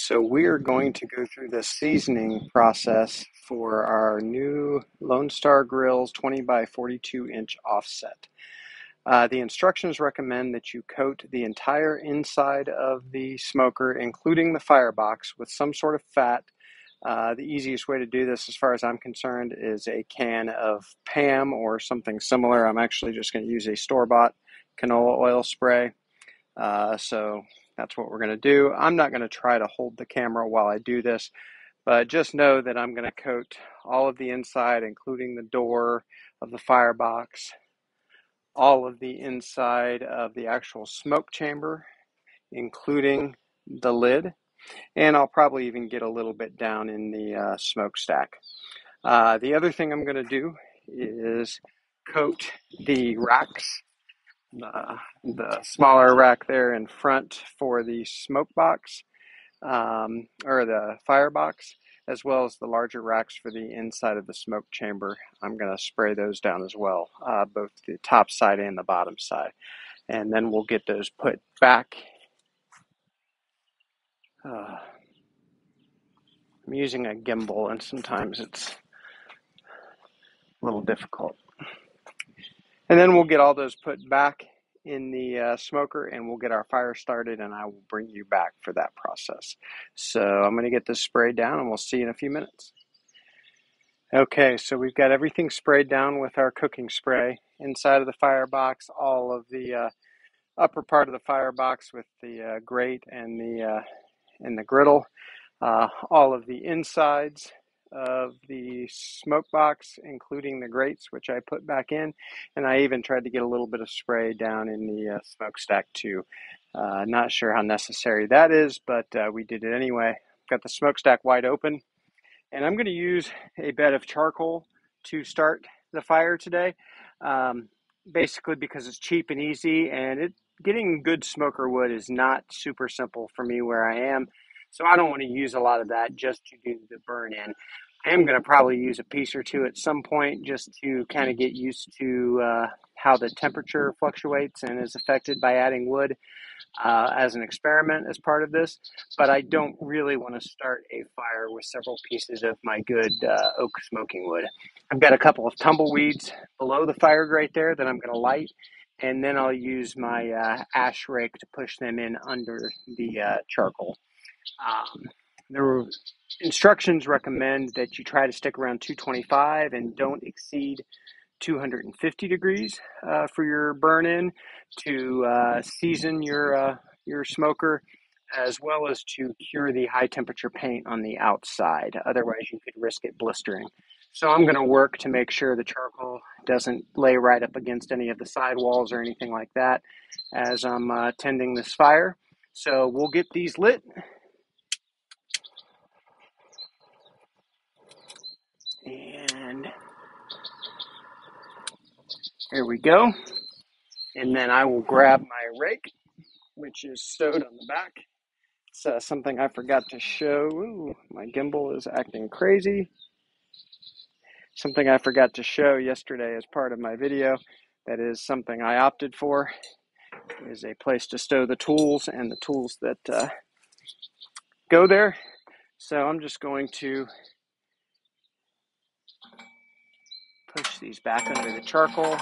So we are going to go through the seasoning process for our new Lone Star Grillz 20 by 42 inch offset. The instructions recommend that you coat the entire inside of the smoker, including the firebox, with some sort of fat. The easiest way to do this, as far as I'm concerned, is a can of Pam or something similar. I'm actually just going to use a store-bought canola oil spray. So that's what we're going to do. I'm not going to try to hold the camera while I do this, but just know that I'm going to coat all of the inside, including the door of the firebox, all of the inside of the actual smoke chamber, including the lid, and I'll probably even get a little bit down in the smokestack. The other thing I'm going to do is coat the racks, the smaller rack there in front for the smoke box, or the firebox, as well as the larger racks for the inside of the smoke chamber. I'm going to spray those down as well, both the top side and the bottom side. And then we'll get those put back. I'm using a gimbal, and sometimes it's a little difficult. And then we'll get all those put back in the smoker, and we'll get our fire started, and I will bring you back for that process. So I'm going to get this sprayed down, and we'll see you in a few minutes. Okay, so we've got everything sprayed down with our cooking spray. Inside of the firebox, all of the upper part of the firebox with the grate and the griddle, all of the insides of the smoke box, including the grates, which I put back in, and I even tried to get a little bit of spray down in the smokestack too. Not sure how necessary that is, but we did it anyway. Got the smokestack wide open, and I'm going to use a bed of charcoal to start the fire today, basically because it's cheap and easy, and getting good smoker wood is not super simple for me where I am. So I don't want to use a lot of that just to do the burn in. I am going to probably use a piece or two at some point just to kind of get used to how the temperature fluctuates and is affected by adding wood as an experiment as part of this. But I don't really want to start a fire with several pieces of my good oak smoking wood. I've got a couple of tumbleweeds below the fire grate there that I'm going to light. And then I'll use my ash rake to push them in under the charcoal. The instructions recommend that you try to stick around 225 and don't exceed 250 degrees for your burn-in to season your smoker, as well as to cure the high temperature paint on the outside. Otherwise, you could risk it blistering. So I'm going to work to make sure the charcoal doesn't lay right up against any of the side walls or anything like that as I'm tending this fire. So we'll get these lit. And here we go. And then I will grab my rake, which is sewed on the back. It's something I forgot to show. Ooh, my gimbal is acting crazy. Something I forgot to show yesterday as part of my video. That is something I opted for, is a place to stow the tools and the tools that go there. So I'm just going to push these back under the charcoal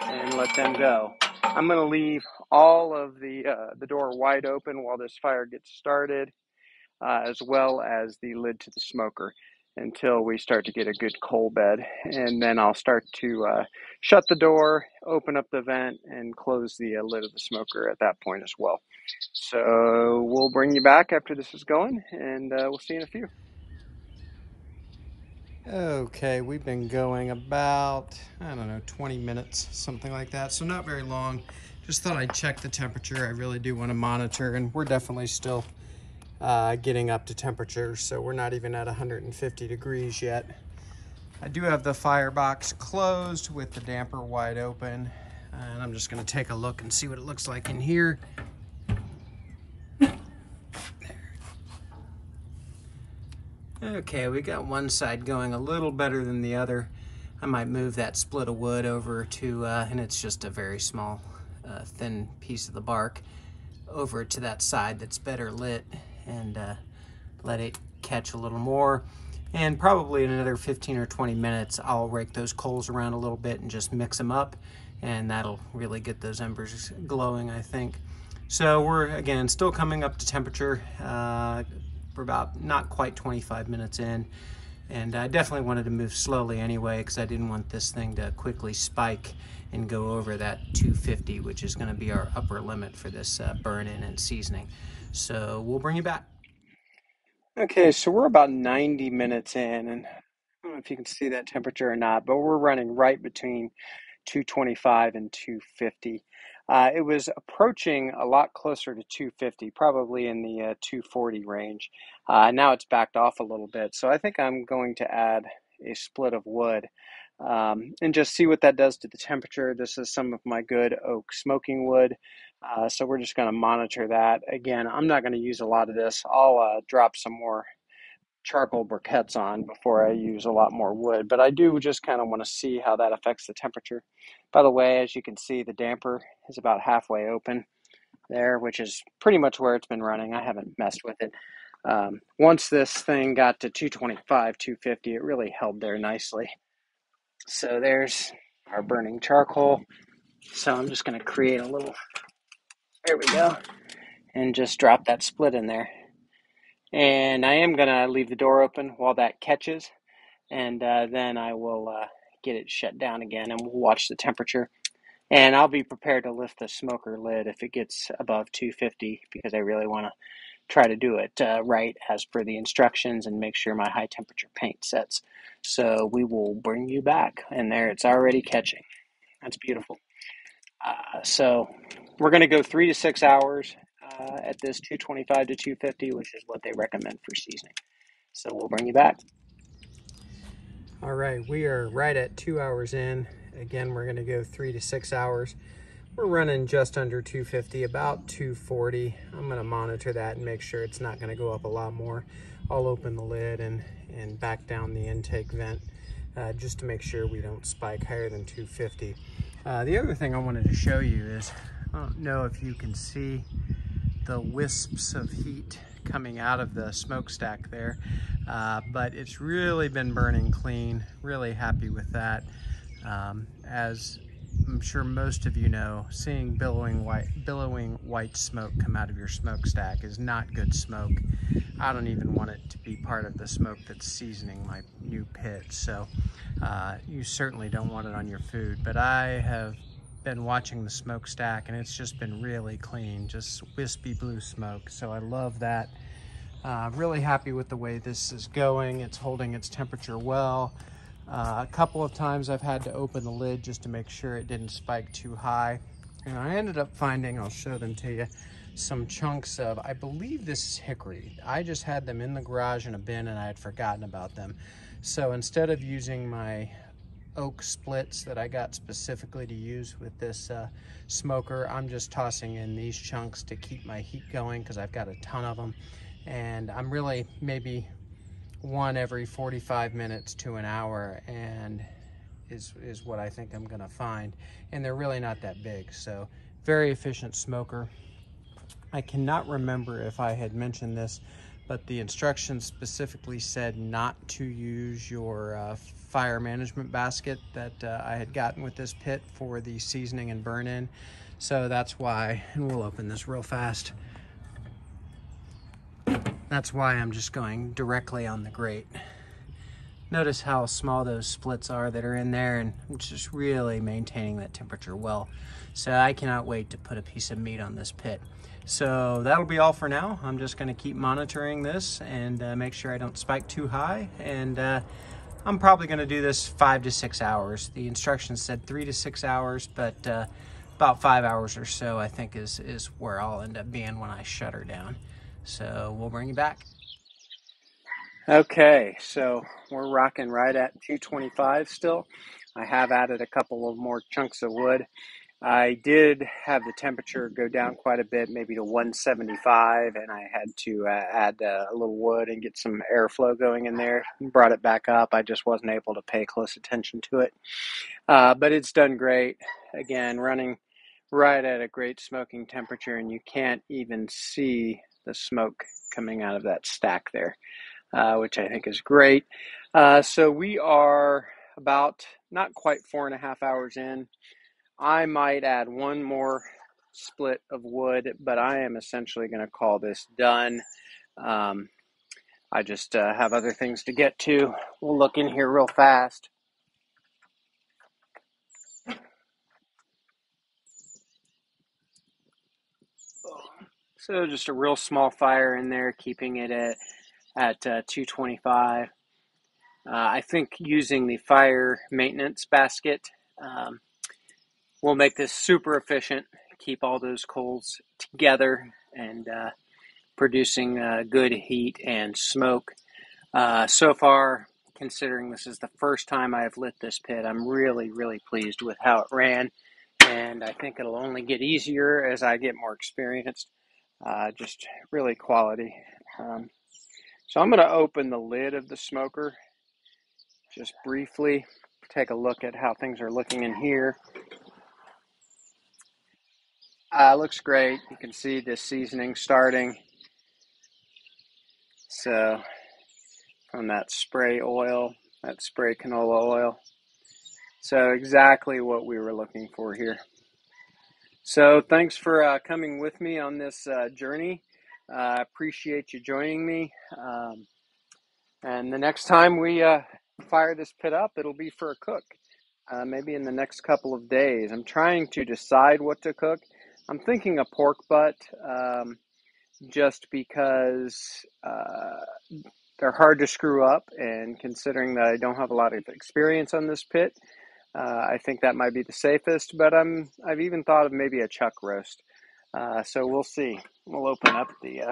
and let them go. I'm going to leave all of the door wide open while this fire gets started, as well as the lid to the smoker, until we start to get a good coal bed. And then I'll start to shut the door, open up the vent, and close the lid of the smoker at that point as well. So we'll bring you back after this is going, and we'll see you in a few. Okay, we've been going about, 20 minutes, something like that. So not very long. Just thought I'd check the temperature. I really do want to monitor, and we're definitely still getting up to temperature. So we're not even at 150 degrees yet. I do have the firebox closed with the damper wide open. And I'm just going to take a look and see what it looks like in here. Okay, we got one side going a little better than the other. I might move that split of wood over to, and it's just a very small, thin piece of the bark, over to that side that's better lit. and let it catch a little more. And probably in another 15 or 20 minutes, I'll rake those coals around a little bit and just mix them up, and that'll really get those embers glowing, I think. So we're, again, still coming up to temperature. We're about not quite 25 minutes in, and I definitely wanted to move slowly anyway because I didn't want this thing to quickly spike and go over that 250, which is going to be our upper limit for this burn-in and seasoning. So we'll bring you back. Okay, so we're about 90 minutes in, and I don't know if you can see that temperature or not, but we're running right between 225 and 250. It was approaching a lot closer to 250, probably in the 240 range. Now it's backed off a little bit, so I think I'm going to add a split of wood and just see what that does to the temperature. This is some of my good oak smoking wood, so we're just going to monitor that. Again, I'm not going to use a lot of this. I'll drop some more charcoal briquettes on before I use a lot more wood, but I do just kind of want to see how that affects the temperature. By the way, as you can see, the damper is about halfway open there, which is pretty much where it's been running. I haven't messed with it. Once this thing got to 225, 250, it really held there nicely. So there's our burning charcoal. So I'm just going to create a little, there we go, and just drop that split in there. And I am going to leave the door open while that catches, and then I will get it shut down again, and we'll watch the temperature. And I'll be prepared to lift the smoker lid if it gets above 250, because I really want to try to do it right as per the instructions and make sure my high temperature paint sets. So we will bring you back, and there it's already catching. That's beautiful. So we're going to go 3 to 6 hours at this 225 to 250, which is what they recommend for seasoning. So we'll bring you back. All right, we are right at 2 hours in. Again, we're going to go 3 to 6 hours. We're running just under 250, about 240. I'm going to monitor that and make sure it's not going to go up a lot more. I'll open the lid and back down the intake vent just to make sure we don't spike higher than 250. The other thing I wanted to show you is, I don't know if you can see the wisps of heat coming out of the smokestack there, but it's really been burning clean. Really happy with that. As I'm sure most of you know, seeing billowing white smoke come out of your smokestack is not good smoke. I don't even want it to be part of the smoke that's seasoning my new pit, so you certainly don't want it on your food. But I have been watching the smokestack, and it's just been really clean, just wispy blue smoke, so I love that. Really happy with the way this is going. It's holding its temperature well. A couple of times I've had to open the lid just to make sure it didn't spike too high. And I ended up finding, I'll show them to you, some chunks of, I believe this is hickory. I just had them in the garage in a bin and I had forgotten about them. So instead of using my oak splits that I got specifically to use with this smoker, I'm just tossing in these chunks to keep my heat going because I've got a ton of them. And I'm really maybe one every 45 minutes to an hour, and is what I think I'm gonna find. And they're really not that big, so very efficient smoker. I cannot remember if I had mentioned this, but the instructions specifically said not to use your fire management basket that I had gotten with this pit for the seasoning and burn-in. So that's why, and we'll open this real fast. That's why I'm just going directly on the grate. Notice how small those splits are that are in there, and I'm just really maintaining that temperature well. So I cannot wait to put a piece of meat on this pit. So that'll be all for now. I'm just gonna keep monitoring this and make sure I don't spike too high. And I'm probably gonna do this 5 to 6 hours. The instructions said 3 to 6 hours, but about 5 hours or so I think is where I'll end up being when I shut her down. So we'll bring you back. Okay, so we're rocking right at 225 still. I have added a couple of more chunks of wood. I did have the temperature go down quite a bit, maybe to 175, and I had to add a little wood and get some airflow going in there. Brought it back up. I just wasn't able to pay close attention to it. But it's done great. Again, running right at a great smoking temperature, and you can't even see smoke coming out of that stack there, which I think is great. So we are about not quite 4.5 hours in. I might add one more split of wood, but I am essentially going to call this done. I just have other things to get to. We'll look in here real fast. So just a real small fire in there, keeping it at 225. I think using the fire maintenance basket will make this super efficient, keep all those coals together and producing good heat and smoke. So far, considering this is the first time I have lit this pit, I'm really, really pleased with how it ran. And I think it'll only get easier as I get more experienced. Just really quality. So I'm going to open the lid of the smoker just briefly, take a look at how things are looking in here. Looks great. You can see the seasoning starting. So from that spray oil, that spray canola oil. So exactly what we were looking for here. So thanks for coming with me on this journey. I appreciate you joining me. And the next time we fire this pit up, it'll be for a cook. Maybe in the next couple of days. I'm trying to decide what to cook. I'm thinking a pork butt, just because they're hard to screw up, and considering that I don't have a lot of experience on this pit, I think that might be the safest. But I've even thought of maybe a chuck roast. So we'll see. We'll open up the.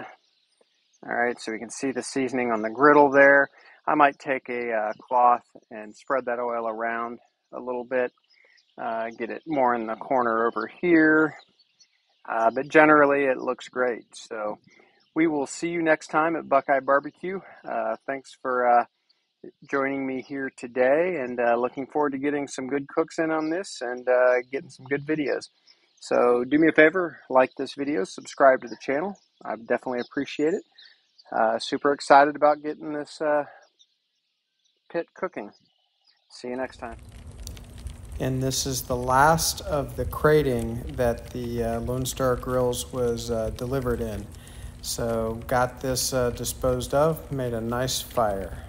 All right, so we can see the seasoning on the griddle there. I might take a cloth and spread that oil around a little bit, get it more in the corner over here. But generally, it looks great. So we will see you next time at BuQeye Barbecue. Thanks for joining me here today, and looking forward to getting some good cooks in on this and getting some good videos. So do me a favor, like this video, subscribe to the channel. I definitely appreciate it. Super excited about getting this pit cooking. See you next time. And this is the last of the crating that the Lone Star Grillz was delivered in. So got this disposed of, made a nice fire.